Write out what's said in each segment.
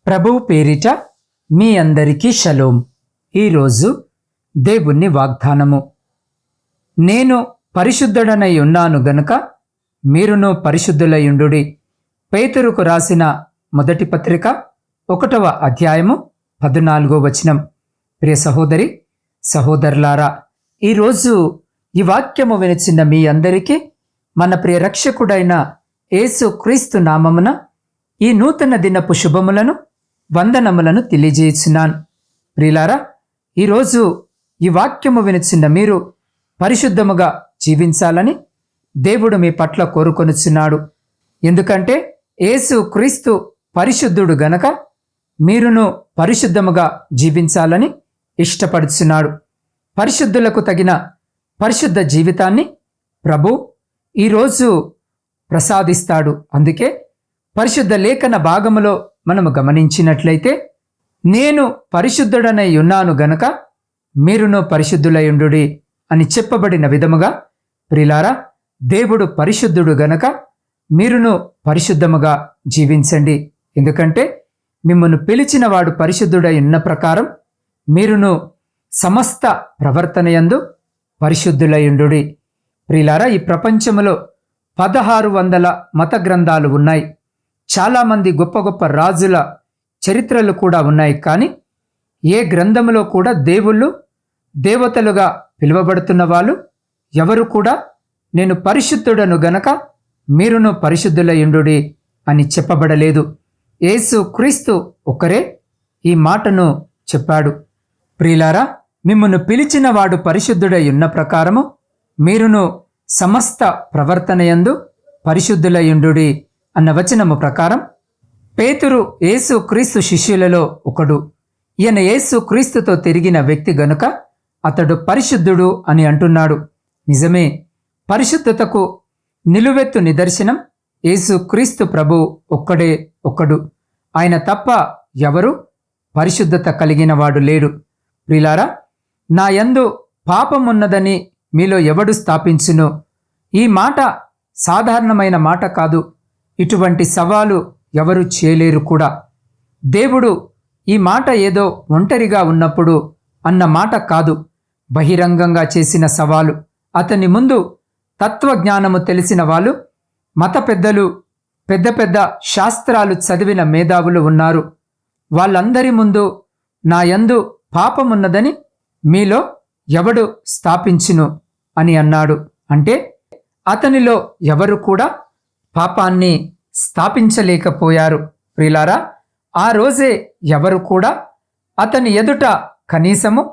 ప్రభువు పేరిట మీ అందరికీ షలోం. ఈరోజు దేవుని వాగ్దానము. నేను పరిశుద్ధుడనై ఉన్నాను గనుక మీరును పరిశుద్ధులయుండుడి. పేతురుకు రాసిన మొదటి పత్రిక 1వ అధ్యాయము 14వ వచనం. ప్రియ సహోదరి సహోదరులారా, ఈరోజు ఈ వాక్యము వినిచిన మీ అందరికీ మన ప్రియ రక్షకుడైన యేసు క్రీస్తు నామమున ఈ నూతన దినపు శుభములను వందనములను తెలియజేస్తున్నాను. ప్రియులారా, ఈరోజు ఈ వాక్యము వినిచిన మీరు పరిశుద్ధముగా జీవించాలని దేవుడు మీ పట్ల కోరుకొనుచున్నాడు. ఎందుకంటే యేసు క్రీస్తు పరిశుద్ధుడు గనక మీరును పరిశుద్ధముగా జీవించాలని ఇష్టపడుచున్నాడు. పరిశుద్ధులకు తగిన పరిశుద్ధ జీవితాన్ని ప్రభు ఈరోజు ప్రసాదిస్తాడు. అందుకే పరిశుద్ధ లేఖన భాగములో మనము గమనించినట్లయితే, నేను పరిశుద్ధుడనై ఉన్నాను గనక మీరును పరిశుద్ధులయుండుడి అని చెప్పబడిన విధముగా, ప్రియులారా, దేవుడు పరిశుద్ధుడు గనక మీరును పరిశుద్ధముగా జీవించండి. ఎందుకంటే మిమ్మల్ని పిలిచిన వాడు పరిశుద్ధుడై ఉన్న ప్రకారం మీరును సమస్త ప్రవర్తనయందు పరిశుద్ధులయుండుడి. ప్రియులారా, ఈ ప్రపంచములో 1600 మత గ్రంథాలు ఉన్నాయి. చాలామంది గొప్ప గొప్ప రాజుల చరిత్రలు కూడా ఉన్నాయి. కానీ ఏ గ్రంథములో కూడా దేవుళ్ళు, దేవతలుగా పిలువబడుతున్న వాళ్ళు ఎవరు కూడా నేను పరిశుద్ధుడను గనక మీరును పరిశుద్ధులయుండుడి అని చెప్పబడలేదు. యేసు క్రీస్తు ఒక్కరే ఈ మాటను చెప్పాడు. ప్రియులారా, మిమ్మును పిలిచిన వాడు పరిశుద్ధుడై ఉన్న ప్రకారము మీరును సమస్త ప్రవర్తనయందు పరిశుద్ధులయుండుడి అన్న వచనము ప్రకారం పేతురు యేసు క్రీస్తు శిష్యులలో ఒకడు. ఈయన యేసు క్రీస్తుతో తిరిగిన వ్యక్తి గనుక అతడు పరిశుద్ధుడు అని అంటున్నాడు. నిజమే, పరిశుద్ధతకు నిలువెత్తు నిదర్శనం యేసు క్రీస్తు ప్రభు ఒక్కడే ఒక్కడు. ఆయన తప్ప ఎవరు పరిశుద్ధత కలిగిన వాడు లేడు. ప్రియులారా, నా యందు పాపమున్నదని మీలో ఎవడు స్థాపించును? ఈ మాట సాధారణమైన మాట కాదు. ఇటువంటి సవాలు ఎవరు చేయలేరు కూడా. దేవుడు ఈ మాట ఏదో ఒంటరిగా ఉన్నప్పుడు అన్న మాట కాదు, బహిరంగంగా చేసిన సవాలు. అతని ముందు తత్వజ్ఞానము తెలిసిన వాళ్ళు, మత పెద్దలు, పెద్ద పెద్ద శాస్త్రాలు చదివిన మేధావులు ఉన్నారు. వాళ్ళందరి ముందు నా యందు పాపమున్నదని మీలో ఎవడు స్థాపించును అని అన్నాడు. అంటే అతనిలో ఎవరు కూడా పాపాన్ని స్థాపించలేకపోయారు. ప్రియులారా, ఆ రోజే ఎవరు కూడా అతని ఎదుట కనీసము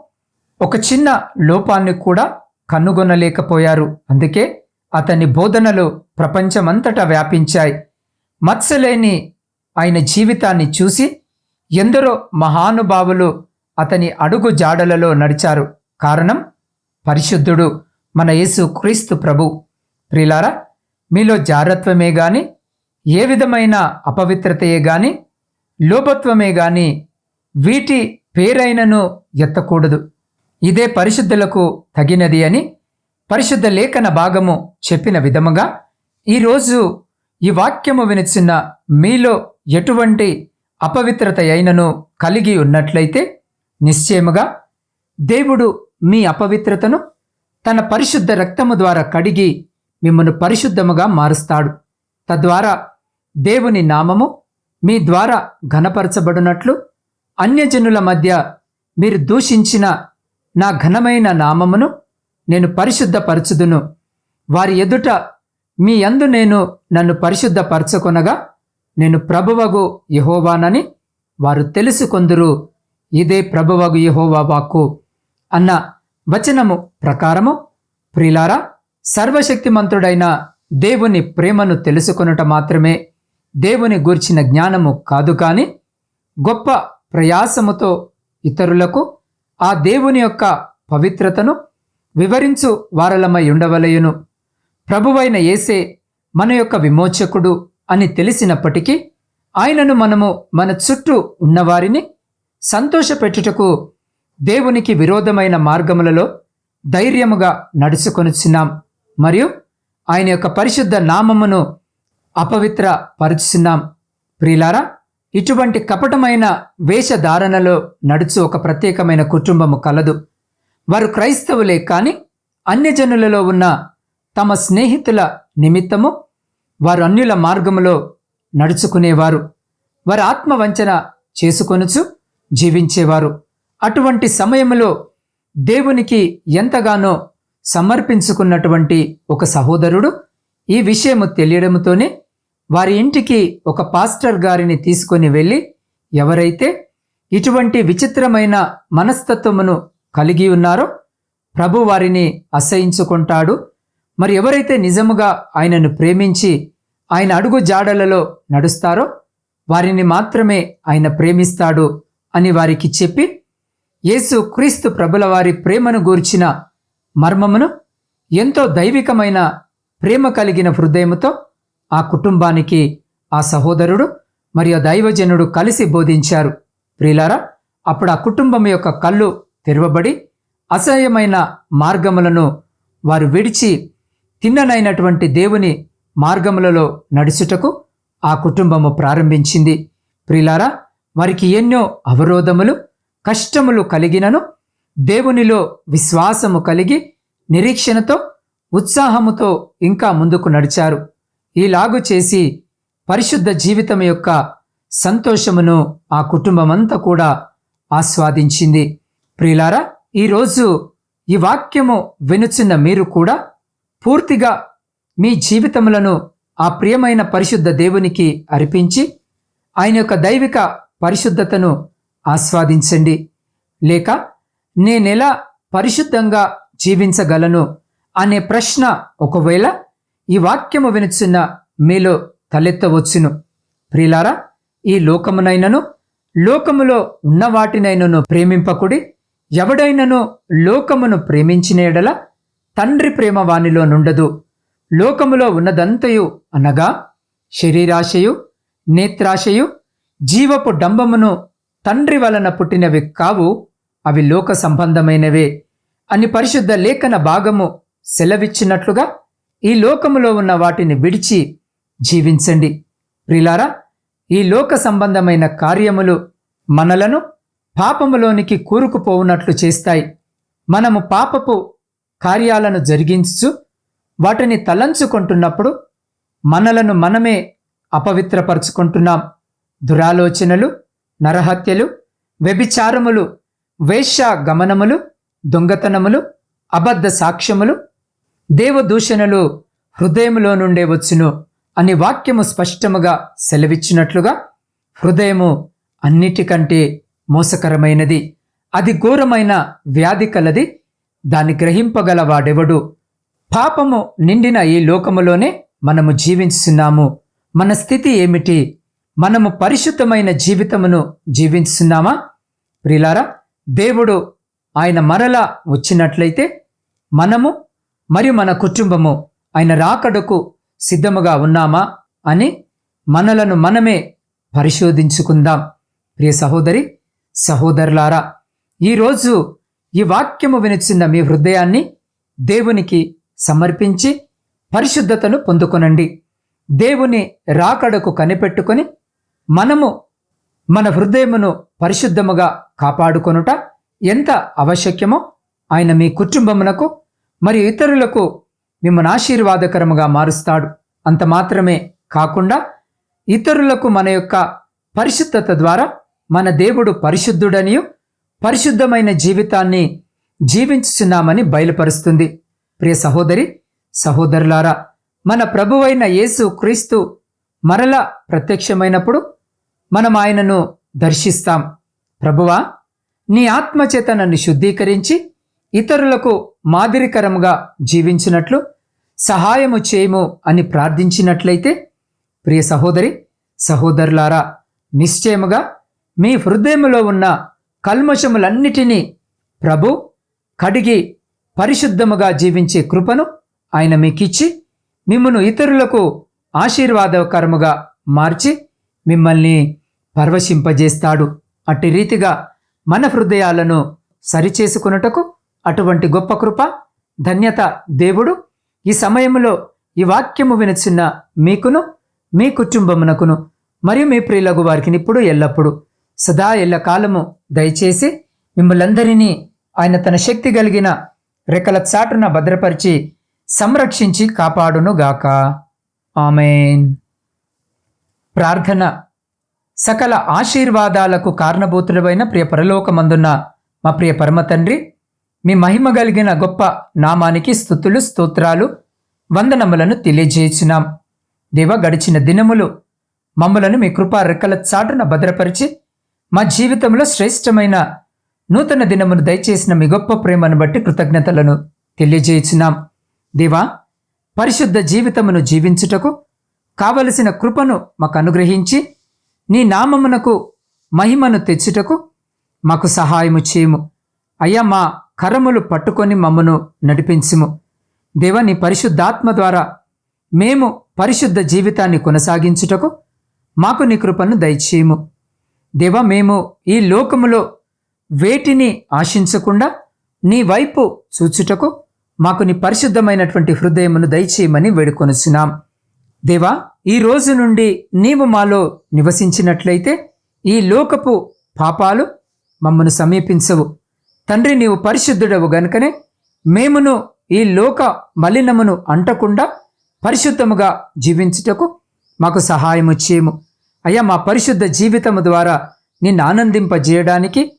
ఒక చిన్న లోపాన్ని కూడా కనుగొనలేకపోయారు. అందుకే అతని బోధనలు ప్రపంచమంతటా వ్యాపించాయి. మత్సలేని ఆయన జీవితాన్ని చూసి ఎందరో మహానుభావులు అతని అడుగు జాడలలో నడిచారు. కారణం పరిశుద్ధుడు మన యేసు క్రీస్తు ప్రభు. ప్రియులారా, మీలో జారత్వమే గాని, ఏ విధమైన అపవిత్రతయే గాని, లోభత్వమే గాని వీటి పేరైనను ఎత్తకూడదు. ఇదే పరిశుద్ధులకు తగినది అని పరిశుద్ధ లేఖన భాగము చెప్పిన విధముగా ఈరోజు ఈ వాక్యము వినిచిన మీలో ఎటువంటి అపవిత్రత అయినను కలిగి ఉన్నట్లయితే నిశ్చయముగా దేవుడు మీ అపవిత్రతను తన పరిశుద్ధ రక్తము ద్వారా కడిగి మిమ్మల్ని పరిశుద్ధముగా మారుస్తాడు. తద్వారా దేవుని నామము మీ ద్వారా ఘనపరచబడినట్లు అన్యజనుల మధ్య మీరు దూషించిన నా ఘనమైన నామమును నేను పరిశుద్ధపరచుదును. వారి ఎదుట మీ యందు నేను నన్ను పరిశుద్ధపరచుకొనగా నేను ప్రభువగు యెహోవానని వారు తెలుసుకొందురు. ఇదే ప్రభువగు యెహోవా వాక్కు అన్న వచనము ప్రకారము, ప్రియులారా, సర్వశక్తిమంతుడైన దేవుని ప్రేమను తెలుసుకొనుట మాత్రమే దేవుని గూర్చిన జ్ఞానము కాదు. కానీ గొప్ప ప్రయాసముతో ఇతరులకు ఆ దేవుని యొక్క పవిత్రతను వివరించు వారలమై ఉండవలయును. ప్రభువైన యేసే మన యొక్క విమోచకుడు అని తెలిసినప్పటికీ ఆయనను మనము మన చుట్టూ ఉన్నవారిని సంతోషపెట్టుటకు దేవునికి విరోధమైన మార్గములలో ధైర్యముగా నడుచుకొనుచున్నాం. మరియు ఆయన యొక్క పరిశుద్ధ నామమును అపవిత్ర పరుచున్నాం. ప్రియులారా, ఇటువంటి కపటమైన వేషధారణలో నడుచు ఒక ప్రత్యేకమైన కుటుంబము కలదు. వారు క్రైస్తవులే కాని అన్యజనులలో ఉన్న తమ స్నేహితుల నిమిత్తము వారు అన్యుల మార్గములో నడుచుకునేవారు. వారు ఆత్మవంచన చేసుకొనుచు జీవించేవారు. అటువంటి సమయంలో దేవునికి ఎంతగానో సమర్పించుకున్నటువంటి ఒక సహోదరుడు ఈ విషయము తెలియడంతోనే వారి ఇంటికి ఒక పాస్టర్ గారిని తీసుకొని వెళ్ళి, ఎవరైతే ఇటువంటి విచిత్రమైన మనస్తత్వమును కలిగి ఉన్నారో ప్రభు వారిని అసహించుకుంటాడు, మరి ఎవరైతే నిజముగా ఆయనను ప్రేమించి ఆయన అడుగు జాడలలో నడుస్తారో వారిని మాత్రమే ఆయన ప్రేమిస్తాడు అని వారికి చెప్పి, యేసు క్రీస్తు ప్రభుల వారి ప్రేమను గూర్చిన మర్మమును ఎంతో దైవికమైన ప్రేమ కలిగిన హృదయముతో ఆ కుటుంబానికి ఆ సహోదరుడు మరియు దైవజనుడు కలిసి బోధించారు. ప్రియులారా, అప్పుడు ఆ కుటుంబం యొక్క కళ్ళు తెరవబడి అసహ్యమైన మార్గములను వారు విడిచి తిన్ననైనటువంటి దేవుని మార్గములలో నడుచుటకు ఆ కుటుంబము ప్రారంభించింది. ప్రియులారా, వారికి ఎన్నో అవరోధములు కష్టములు కలిగినను దేవునిలో విశ్వాసము కలిగి నిరీక్షణతో ఉత్సాహముతో ఇంకా ముందుకు నడిచారు. ఈలాగు చేసి పరిశుద్ధ జీవితం యొక్క సంతోషమును ఆ కుటుంబమంతా కూడా ఆస్వాదించింది. ప్రియులారా, ఈరోజు ఈ వాక్యము వినుచున్న మీరు కూడా పూర్తిగా మీ జీవితములను ఆ ప్రియమైన పరిశుద్ధ దేవునికి అర్పించి ఆయన యొక్క దైవిక పరిశుద్ధతను ఆస్వాదించండి. లేక నేనెలా పరిశుద్ధంగా జీవించగలను అనే ప్రశ్న ఒకవేళ ఈ వాక్యము వినుచున్న మీలో తలెత్తవచ్చును. ప్రియులారా, ఈ లోకమునైనను లోకములో ఉన్న వాటినైనను ప్రేమింపకుడి. ఎవడైనను లోకమును ప్రేమించిన ఎడల తండ్రి ప్రేమ వానిలో నుండదు. లోకములో ఉన్నదంతయు అనగా శరీరాశయు, నేత్రాశయు, జీవపు డంబమును తండ్రి వలన పుట్టినవి కావు, అవి లోక సంబంధమైనవే అని పరిశుద్ధ లేఖన భాగము సెలవిచ్చినట్లుగా ఈ లోకములో ఉన్న వాటిని విడిచి జీవించండి. ప్రియులారా, ఈ లోక సంబంధమైన కార్యములు మనలను పాపములోనికి కూరుకుపోవునట్లు చేస్తాయి. మనము పాపపు కార్యాలను జరిగించు వాటిని తలంచుకుంటున్నప్పుడు మనలను మనమే అపవిత్రపరుచుకుంటున్నాం. దురాలోచనలు, నరహత్యలు, వ్యభిచారములు, వేశ్యా గమనములు, దొంగతనములు, అబద్ధ సాక్ష్యములు, దేవదూషణలు హృదయములో నుండే వచ్చును అని వాక్యము స్పష్టముగా సెలవిచ్చినట్లుగా హృదయము అన్నిటికంటే మోసకరమైనది, అది ఘోరమైన వ్యాధి కలది, దాన్ని గ్రహింపగల వాడెవడు? పాపము నిండిన ఈ లోకములోనే మనము జీవించున్నాము. మన స్థితి ఏమిటి? మనము పరిశుద్ధమైన జీవితమును జీవించున్నామా? ప్రియులారా, దేవుడు ఆయన మరలా వచ్చినట్లయితే మనము మరియు మన కుటుంబము ఆయన రాకడకు సిద్ధముగా ఉన్నామా అని మనలను మనమే పరిశోధించుకుందాం. ప్రియ సహోదరి సహోదరులారా, ఈరోజు ఈ వాక్యము వినిచిన్న మీ హృదయాన్ని దేవునికి సమర్పించి పరిశుద్ధతను పొందుకొనండి. దేవుని రాకడకు కనిపెట్టుకొని మనము మన హృదయమును పరిశుద్ధముగా కాపాడుకొనుట ఎంత ఆవశ్యకమో ఆయన మీ కుటుంబమునకు మరియు ఇతరులకు మిమ్మల్ని ఆశీర్వాదకరముగా మారుస్తాడు. అంత మాత్రమే కాకుండా ఇతరులకు మన యొక్క పరిశుద్ధత ద్వారా మన దేవుడు పరిశుద్ధుడనియు పరిశుద్ధమైన జీవితాన్ని జీవించుచున్నామని బయలుపరుస్తుంది. ప్రియ సహోదరి సహోదరులారా, మన ప్రభువైన యేసు క్రీస్తు మరలా ప్రత్యక్షమైనప్పుడు మనం ఆయనను దర్శిస్తాం. ప్రభువా, నీ ఆత్మచేత నన్ను శుద్ధీకరించి ఇతరులకు మాదిరికరముగా జీవించినట్లు సహాయము చేయము అని ప్రార్థించినట్లయితే, ప్రియ సహోదరి సహోదరులారా, నిశ్చయముగా మీ హృదయములో ఉన్న కల్మషములన్నిటినీ ప్రభు కడిగి పరిశుద్ధముగా జీవించే కృపను ఆయన మీకిచ్చి మిమ్మును ఇతరులకు ఆశీర్వాదకరముగా మార్చి మిమ్మల్ని పరవశింపజేస్తాడు. అట్టి రీతిగా మన హృదయాలను సరిచేసుకున్నటకు అటువంటి గొప్ప కృప ధన్యత దేవుడు ఈ సమయంలో ఈ వాక్యము వినుచున్న మీకును మీ కుటుంబమునకును మరియు మీ ప్రియులకు వారికి ఇప్పుడు ఎల్లప్పుడు సదా ఎల్లకాలము దయచేసి మిమ్మల్ందరినీ ఆయన తన శక్తి కలిగిన రెక్కల చాటున భద్రపరిచి సంరక్షించి కాపాడునుగాక. ఆమేన్. ప్రార్థన. సకల ఆశీర్వాదాలకు కారణభూతుడైన ప్రియ పరలోకమందున్న మా ప్రియ పరమ తండ్రి, మీ మహిమ కలిగిన గొప్ప నామానికి స్తుతులు స్తోత్రాలు వందనములను తెలియజేయుచున్నాం. దేవ, గడిచిన దినములు మమ్మలను మీ కృపా రెక్కల చాటున భద్రపరిచి మా జీవితంలో శ్రేష్టమైన నూతన దినమును దయచేసిన మీ గొప్ప ప్రేమను బట్టి కృతజ్ఞతలను తెలియజేయుచున్నాం. దేవా, పరిశుద్ధ జీవితమును జీవించుటకు కావలసిన కృపను మాకు అనుగ్రహించి నీ నామమునకు మహిమను తెచ్చుటకు మాకు సహాయము చేయము. అయ్యా, మా కరములు పట్టుకొని మమ్మను నడిపించుము. దేవా, నీ పరిశుద్ధాత్మ ద్వారా మేము పరిశుద్ధ జీవితాన్ని కొనసాగించుటకు మాకు నీ కృపను దయచేయము. దేవా, మేము ఈ లోకములో వేటిని ఆశించకుండా నీ వైపు చూచుటకు మాకు నీ పరిశుద్ధమైనటువంటి హృదయమును దయచేయమని వేడుకొనుచున్నాం. దేవా, ఈ రోజు నుండి నీవు మాలో నివసించినట్లయితే ఈ లోకపు పాపాలు మమ్మను సమీపించవు. తండ్రి, నీవు పరిశుద్ధుడవు గనుకనే మేమును ఈ లోక మలినమును అంటకుండా పరిశుద్ధముగా జీవించుటకు మాకు సహాయము చేయము. అయ్యా, మా పరిశుద్ధ జీవితము ద్వారా నిన్ను ఆనందింపజేయడానికి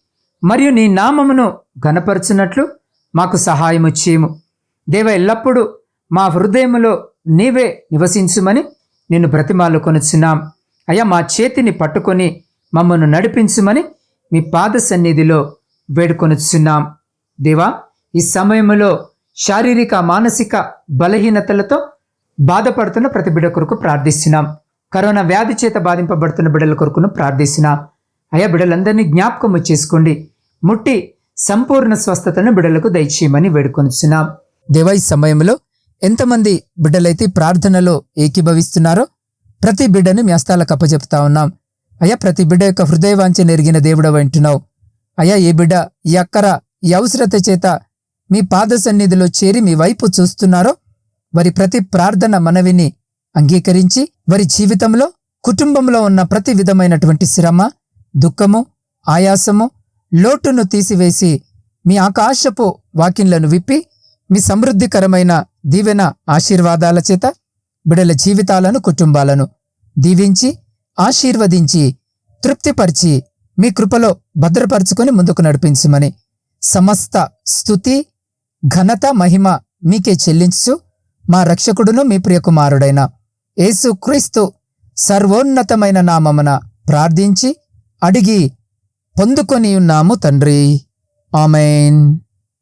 మరియు నీ నామమును ఘనపరచునట్లు మాకు సహాయము చేయము. దేవ, ఎల్లప్పుడూ మా హృదయములో నీవే నివసించుమని నిన్ను బ్రతిమాలుకొనుచున్నాం. అయ్యా, మా చేతిని పట్టుకొని మమ్మను నడిపించుమని మీ పాద సన్నిధిలో వేడుకొనుచున్నాం. దేవా, ఈ సమయంలో శారీరక మానసిక బలహీనతలతో బాధపడుతున్న ప్రతి బిడ్డ కొరకు ప్రార్థిస్తున్నాం. కరోనా వ్యాధి చేత బాధింపబడుతున్న బిడ్డల కొరకును ప్రార్థిస్తున్నాం. అయ్యా, బిడ్డలందరినీ జ్ఞాపకము చేసుకోండి. ముట్టి సంపూర్ణ స్వస్థతను బిడ్డలకు దయచేయమని వేడుకొనుచున్నాం. దేవా, ఈ సమయంలో ఎంతమంది బిడ్డలైతే ప్రార్థనలో ఏకీభవిస్తున్నారో ప్రతి బిడ్డను మీ హస్తాలకు అప్పచెప్తా ఉన్నాం. అయ్యా, ప్రతి బిడ్డ యొక్క హృదయవాంఛ ఎరిగిన దేవుడవు అంటున్నావు. అయ్యా, ఏ బిడ్డ ఈ అక్కర ఈ అవసరత చేత మీ పాద సన్నిధిలో చేరి మీ వైపు చూస్తున్నారో వారి ప్రతి ప్రార్థన మనవిని అంగీకరించి వారి జీవితంలో కుటుంబంలో ఉన్న ప్రతి విధమైనటువంటి శ్రమ, దుఃఖము, ఆయాసము, లోటును తీసివేసి మీ ఆకాశపు వాకిన్లను విప్పి మీ సమృద్ధికరమైన దీవెన ఆశీర్వాదాల చేత బిడల జీవితాలను, కుటుంబాలను దీవించి ఆశీర్వదించి తృప్తిపరిచి మీ కృపలో భద్రపరుచుకొని ముందుకు నడిపించమని సమస్త స్తుతి, ఘనత, మహిమ మీకే చెల్లించు మా రక్షకుడును మీ ప్రియకుమారుడైన యేసు క్రీస్తు సర్వోన్నతమైన నామమున ప్రార్థించి అడిగి పొందుకొని ఉన్నాము తండ్రి. ఆమేన్.